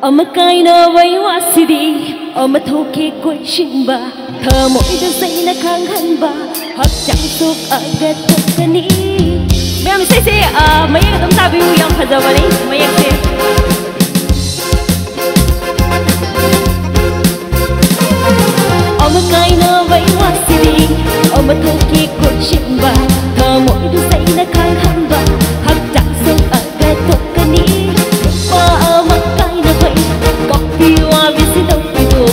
Ama kaina vai wasidi ama thoke koi shimba tha moi da sai na khang han ba hak chang suk agat kani mem se mai dum ta view yang phajabani mai se ama kaina vai wasidi ama thoke koi shimba tha moi da sai na khang han ba hak chang suk agat kani pa ama kaina vai Piwa visito pido,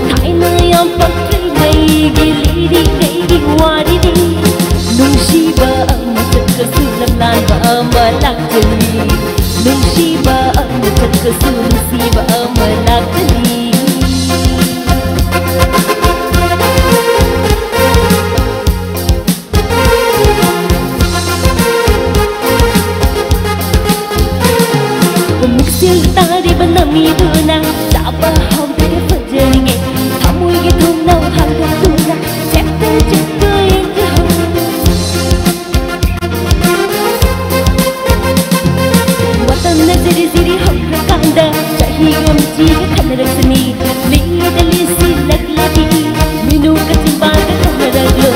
taina yang pakai gay gili di gay di wadi di. Nung shiba amat kesulam lan ba amalak jeli. Nung shiba amat kesulam siba amalak jeli. Muksil tari banami duna. Apa hau dari perjalanan, kamu yang tunau harga tuna, cipta yang jauh. Watan nazari ziri harga kanda, cahaya menjiga kamera seni, lihat lisi lagi, minum kecimbangan kamera glow.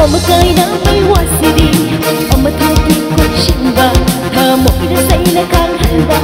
Om kaina mai wasidi, om thoki ko shimba. Mỗi đứa say là càng hăng ba